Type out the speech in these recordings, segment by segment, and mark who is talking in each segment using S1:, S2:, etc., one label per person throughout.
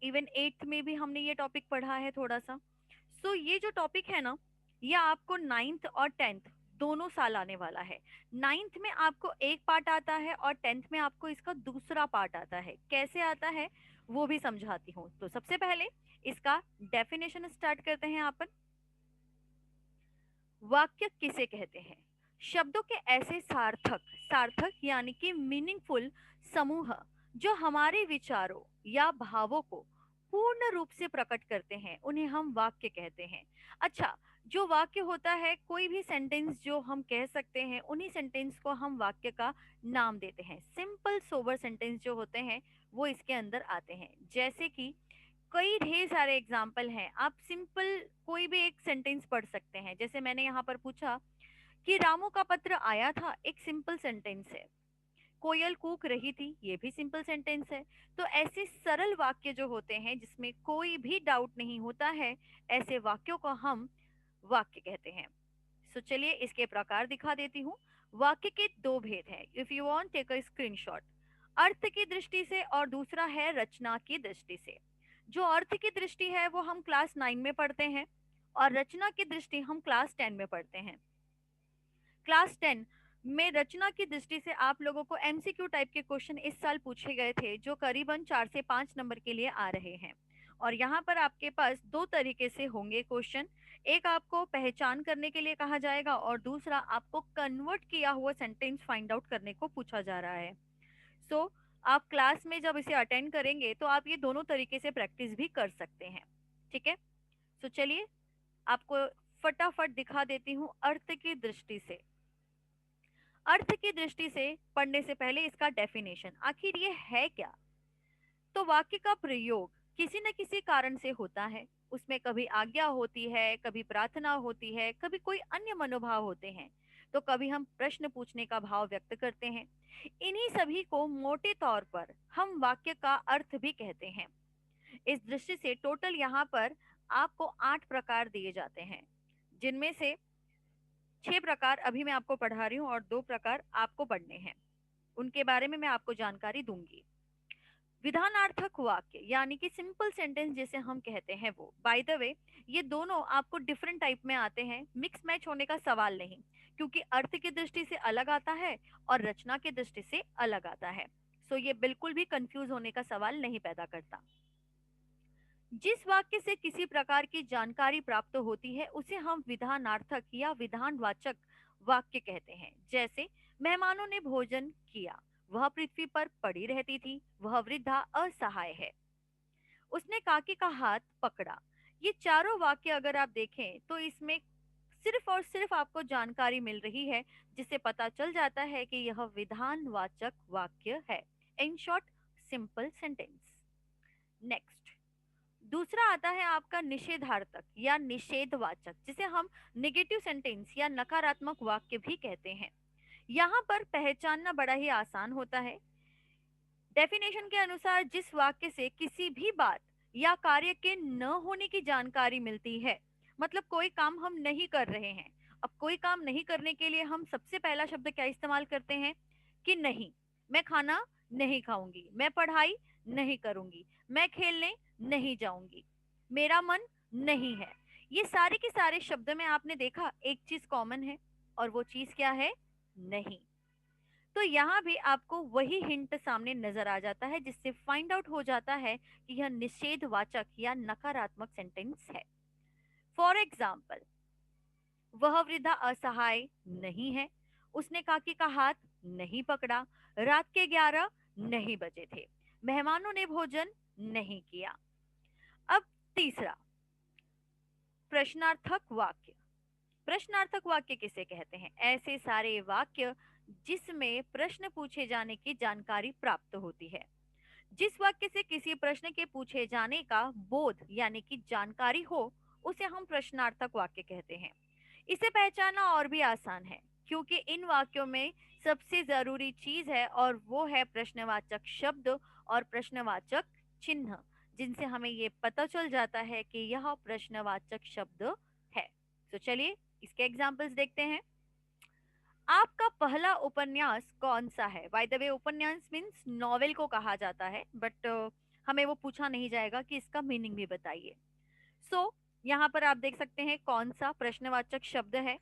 S1: Even eighth में भी हमने ये टॉपिक पढ़ा है थोड़ा सा। सो ये जो टॉपिक है ना, ये आपको नाइन्थ और टेंथ दोनों साल आने वाला है। नाइन्थ में आपको एक पार्ट आता है और टेंथ में आपको इसका दूसरा पार्ट आता है। कैसे आता है वो भी समझाती हूँ। तो सबसे पहले इसका डेफिनेशन स्टार्ट करते हैं अपन। वाक्य किसे कहते हैं? शब्दों के ऐसे सार्थक, सार्थक यानी कि मीनिंगफुल समूह जो हमारे विचारों या भावों को पूर्ण रूप से प्रकट करते हैं, उन्हें हम वाक्य कहते हैं। अच्छा, जो वाक्य होता है, कोई भी सेंटेंस जो हम कह सकते हैं, उन्हीं सेंटेंस को हम वाक्य का नाम देते हैं। सिंपल सोबर सेंटेंस जो होते हैं वो इसके अंदर आते हैं। जैसे कि कई ढेर सारे एग्जाम्पल हैं। आप सिंपल कोई भी एक सेंटेंस पढ़ सकते हैं। जैसे मैंने यहाँ पर पूछा कि रामू का पत्र आया था, एक सिंपल सेंटेंस है। कोयल कूक रही थी, ये भी सिंपल सेंटेंस है। तो ऐसे सरल वाक्य जो होते हैं जिसमें कोई भी डाउट नहीं होता है, ऐसे वाक्यों को हम वाक्य कहते हैं। सो चलिए इसके प्रकार दिखा देती हूँ। वाक्य के दो भेद हैं। If you want take a screenshot. अर्थ की दृष्टि से और दूसरा है रचना की दृष्टि से। जो अर्थ की दृष्टि है वो हम क्लास 9 में पढ़ते हैं और रचना की दृष्टि हम क्लास 10 में पढ़ते हैं। क्लास 10 में रचना की दृष्टि से आप लोगों को एमसीक्यू टाइप के क्वेश्चन इस साल पूछे गए थे, जो करीबन 4 से 5 नंबर के लिए आ रहे हैं। और यहाँ पर आपके पास दो तरीके से होंगे क्वेश्चन। एक आपको पहचान करने के लिए कहा जाएगा और दूसरा आपको कन्वर्ट किया हुआ सेंटेंस फाइंड आउट करने को पूछा जा रहा है। सो आप क्लास में जब इसे अटेंड करेंगे तो आप ये दोनों तरीके से प्रैक्टिस भी कर सकते हैं। ठीक है। सो चलिए आपको फटाफट दिखा देती हूँ अर्थ की दृष्टि से। अर्थ की दृष्टि से पढ़ने से पहले इसका डेफिनेशन, आखिर ये है क्या? तो वाक्य का प्रयोग किसी न किसी कारण से होता है। उसमें कभी आज्ञा होती है, कभी प्रार्थना होती है, कभी कोई अन्य मनोभाव होते हैं, तो कभी हम प्रश्न पूछने का भाव व्यक्त करते हैं। इन्हीं सभी को मोटे तौर पर हम वाक्य का अर्थ भी कहते हैं। इस दृष्टि से टोटल यहाँ पर आपको 8 प्रकार दिए जाते हैं, जिनमें से 6 प्रकार अभी मैं आपको पढ़ा रही हूँ और 2 प्रकार आपको पढ़ने हैं। उनके बारे में मैं आपको जानकारी दूंगी। विधानार्थक वाक्य यानी कि सिंपल सेंटेंस जिसे हम कहते हैं वो, बाय द वे, ये दोनों आपको डिफरेंट टाइप में आते हैं। मिक्स मैच होने का सवाल नहीं, क्योंकि अर्थ की दृष्टि से अलग आता है और रचना की दृष्टि से अलग आता है। सो ये बिल्कुल भी कंफ्यूज होने का सवाल नहीं पैदा करता। जिस वाक्य से किसी प्रकार की जानकारी प्राप्त होती है उसे हम विधानार्थक या विधानवाचक वाक्य कहते हैं। जैसे मेहमानों ने भोजन किया, वह पृथ्वी पर पड़ी रहती थी, वह वृद्धा असहाय है, उसने काकी का हाथ पकड़ा। ये चारों वाक्य अगर आप देखें तो इसमें सिर्फ और सिर्फ आपको जानकारी मिल रही है, जिससे पता चल जाता है कि यह विधानवाचक वाक्य है। In short, simple sentence. Next, दूसरा आता है आपका निषेधार्थक या निषेधवाचक, जिसे हम नेगेटिव सेंटेंस या नकारात्मक वाक्य भी कहते हैं। यहाँ पर पहचानना बड़ा ही आसान होता है। डेफिनेशन के अनुसार जिस वाक्य से किसी भी बात या कार्य के न होने की जानकारी मिलती है, मतलब कोई काम हम नहीं कर रहे हैं। अब कोई काम नहीं करने के लिए हम सबसे पहला शब्द क्या इस्तेमाल करते हैं कि नहीं। मैं खाना नहीं खाऊंगी, मैं पढ़ाई नहीं करूंगी, मैं खेलने नहीं जाऊंगी, मेरा मन नहीं है। ये सारे के सारे शब्द में आपने देखा एक चीज कॉमन है, और वो चीज क्या है? नहीं। तो यहाँ भी आपको वही हिंट सामने नजर आ जाता है, जिससे फाइंड आउट हो जाता है कि यह निषेधवाचक या नकारात्मक सेंटेंस है। फॉर एग्जाम्पल, वह वृद्धा असहाय नहीं है, उसने काकी का हाथ नहीं पकड़ा, रात के 11 नहीं बजे थे, मेहमानों ने भोजन नहीं किया। अब तीसरा, प्रश्नार्थक वाक्य। प्रश्नार्थक वाक्य किसे कहते हैं? ऐसे सारे वाक्य जिसमें प्रश्न पूछे जाने की जानकारी प्राप्त होती है। जिस वाक्य से किसी प्रश्न के पूछे जाने का बोध यानी कि जानकारी हो, उसे हम प्रश्नार्थक वाक्य कहते हैं। इसे पहचानना और भी आसान है, क्योंकि इन वाक्यों में सबसे जरूरी चीज है और वो है प्रश्नवाचक शब्द और प्रश्नवाचक चिन्ह, जिनसे हमें ये पता चल जाता है कि यह प्रश्नवाचक शब्द है। तो चलिए इसके एग्जाम्पल्स देखते हैं। आपका पहला उपन्यास कौन सा है? बाय द वे, उपन्यास मीन्स नॉवेल को कहा जाता है, बट हमें वो पूछा नहीं जाएगा कि इसका मीनिंग भी बताइए। सो यहाँ पर आप देख सकते हैं कौन सा प्रश्नवाचक शब्द है,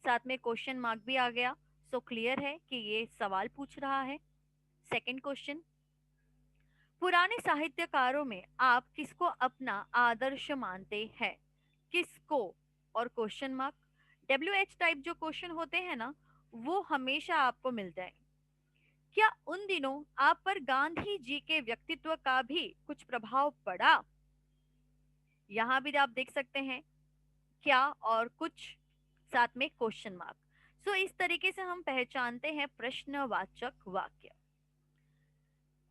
S1: साथ में क्वेश्चन मार्क भी आ गया। सो क्लियर है कि ये सवाल पूछ रहा है। सेकंड क्वेश्चन, पुराने साहित्यकारों में आप किसको अपना आदर्श मानते हैं? किसको? और क्वेश्चन मार्क। WH टाइप जो क्वेश्चन होते हैं ना, वो हमेशा आपको मिलता है। क्या उन दिनों आप पर गांधी जी के व्यक्तित्व का भी कुछ प्रभाव पड़ा? यहाँ भी आप देख सकते हैं क्या और कुछ, साथ में क्वेश्चन मार्क। सो इस तरीके से हम पहचानते हैं प्रश्नवाचक वाक्य।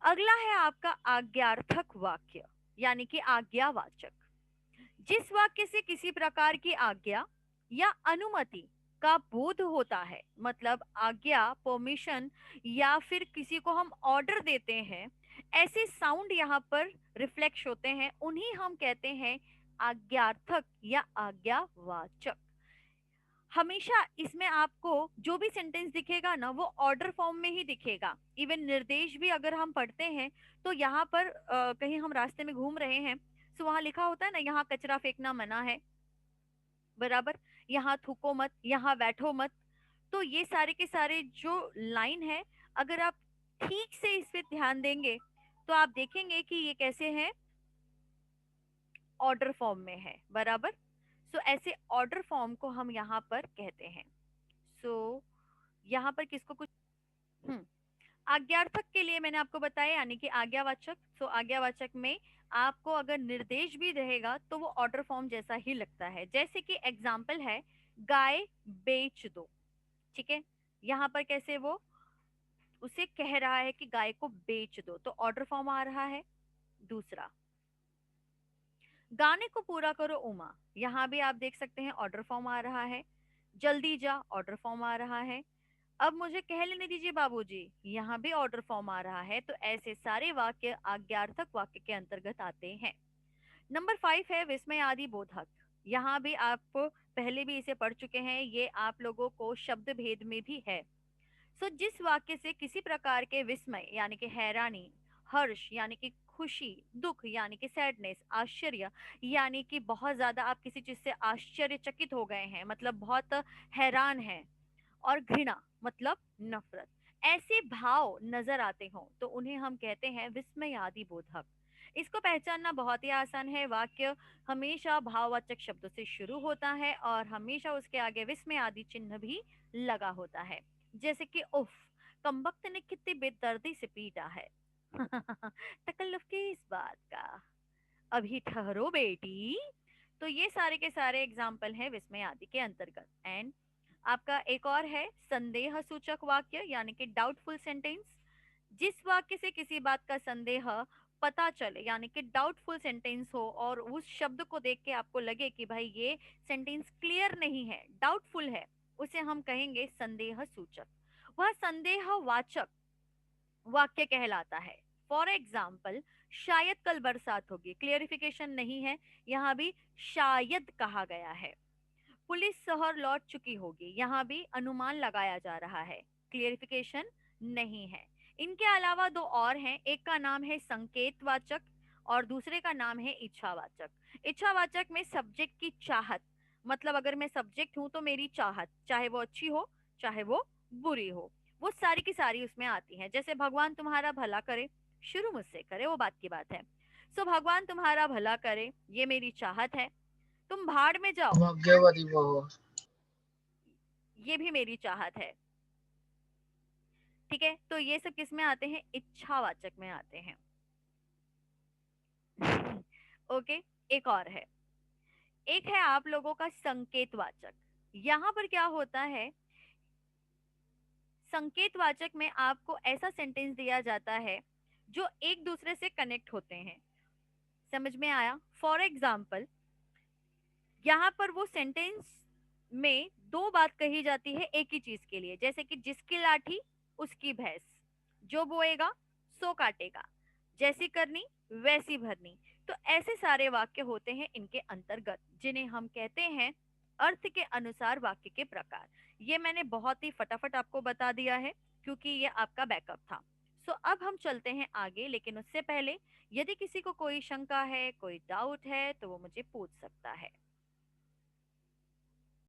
S1: अगला है आपका आज्ञार्थक वाक्य, यानी कि आज्ञावाचक। जिस वाक्य से किसी प्रकार की आज्ञा या अनुमति का बोध होता है, मतलब आज्ञा, परमिशन, या फिर किसी को हम ऑर्डर देते हैं, ऐसे साउंड यहाँ पर रिफ्लेक्ट होते हैं, उन्हीं हम कहते हैं आज्ञार्थक या आज्ञावाचक। हमेशा इसमें आपको जो भी सेंटेंस दिखेगा ना, वो ऑर्डर फॉर्म में ही दिखेगा। इवन निर्देश भी अगर हम पढ़ते हैं तो यहाँ पर कहीं हम रास्ते में घूम रहे हैं, तो वहां लिखा होता है ना, यहाँ कचरा फेंकना मना है, बराबर, यहाँ थूको मत, यहाँ बैठो मत। तो ये सारे के सारे जो लाइन है, अगर आप ठीक से इस पे ध्यान देंगे तो आप देखेंगे कि ये कैसे है, ऑर्डर फॉर्म में है, बराबर। सो ऐसे ऑर्डर फॉर्म को हम यहाँ पर कहते हैं। सो यहाँ पर किसको कुछ, हम्म आज्ञार्थक के लिए मैंने आपको बताया, यानी कि आज्ञावाचक। सो आज्ञावाचक में आपको अगर निर्देश भी रहेगा तो वो ऑर्डर फॉर्म जैसा ही लगता है। जैसे कि एग्जाम्पल है, गाय बेच दो, ठीक है। यहाँ पर कैसे वो उसे कह रहा है कि गाय को बेच दो, तो ऑर्डर फॉर्म आ रहा है। दूसरा, गाने को पूरा करो उमा, यहाँ भी आप देख सकते हैं ऑर्डर फॉर्म आ रहा है। जल्दी जा, ऑर्डर फॉर्म आ रहा है। अब मुझे कह लेने दीजिए बाबूजी, यहाँ भी ऑर्डर फॉर्म आ रहा है। तो ऐसे सारे वाक्य आज्ञार्थक वाक्य के अंतर्गत आते हैं। नंबर 5 है विस्मय आदि बोधक। यहाँ भी आप पहले भी इसे पढ़ चुके हैं, ये आप लोगों को शब्द भेद में भी है। सो जिस वाक्य से किसी प्रकार के विस्मय यानी कि हैरानी, हर्ष यानी कि खुशी, दुख यानी कि सैडनेस, आश्चर्य यानी कि बहुत ज्यादा आप किसी चीज से आश्चर्यचकित हो गए हैं, मतलब बहुत हैरान हैं, और घृणा मतलब नफरत, ऐसे भाव नजर आते हों तो उन्हें हम कहते हैं विस्मयादि बोधक। इसको पहचानना बहुत ही आसान है। वाक्य हमेशा भाववाचक शब्दों से शुरू होता है और हमेशा उसके आगे विस्मय आदि चिन्ह भी लगा होता है। जैसे कि उफ, कमबख्त ने कितनी बेदर्दी से पीटा है। तकल्लुफ की इस बात का, अभी ठहरो बेटी। तो ये सारे के सारे एग्जाम्पल हैं विस्मय आदि के अंतर्गत। एंड आपका एक और है संदेह सूचक वाक्य, यानी कि डाउटफुल सेंटेंस। जिस वाक्य से किसी बात का संदेह पता चले, यानी कि डाउटफुल सेंटेंस हो और उस शब्द को देख के आपको लगे कि भाई ये सेंटेंस क्लियर नहीं है, डाउटफुल है, उसे हम कहेंगे संदेह सूचक। वह संदेहवाचक वाक्य कहलाता है। फॉर एग्जाम्पल, शायद कल बरसात होगी, क्लियरिफिकेशन नहीं है, यहाँ भी शायद कहा गया है। पुलिस शहर लौट चुकी होगी, यहाँ भी अनुमान लगाया जा रहा है, क्लियरिफिकेशन नहीं है। इनके अलावा दो और हैं, एक का नाम है संकेतवाचक और दूसरे का नाम है इच्छावाचक। इच्छावाचक में सब्जेक्ट की चाहत, मतलब अगर मैं सब्जेक्ट हूं तो मेरी चाहत, चाहे वो अच्छी हो चाहे वो बुरी हो, वो सारी की सारी उसमें आती है। जैसे भगवान तुम्हारा भला करे, शुरू मुझसे करे, वो बात की बात है। सो भगवान तुम्हारा भला करे, ये मेरी चाहत है। तुम भाड़ में जाओ,
S2: भाग्यवती भव।
S1: ये भी मेरी चाहत है। ठीक है, तो ये सब किस में आते हैं, इच्छावाचक में आते हैं। ओके, एक और है, एक है आप लोगों का संकेतवाचक। यहाँ पर क्या होता है, संकेतवाचक में आपको ऐसा सेंटेंस दिया जाता है जो एक दूसरे से कनेक्ट होते हैं। समझ में आया? फॉर एग्जाम्पल, यहाँ पर वो सेंटेंस में दो बात कही जाती है एक ही चीज के लिए, जैसे कि जिसकी लाठी उसकी भैंस, जो बोएगा सो काटेगा, जैसी करनी वैसी भरनी। तो ऐसे सारे वाक्य होते हैं इनके अंतर्गत, जिन्हें हम कहते हैं अर्थ के अनुसार वाक्य के प्रकार। ये मैंने बहुत ही फटाफट आपको बता दिया है क्योंकि ये आपका बैकअप था। सो अब हम चलते हैं आगे, लेकिन उससे पहले यदि किसी को कोई शंका है, कोई डाउट है, तो वो मुझे पूछ सकता है।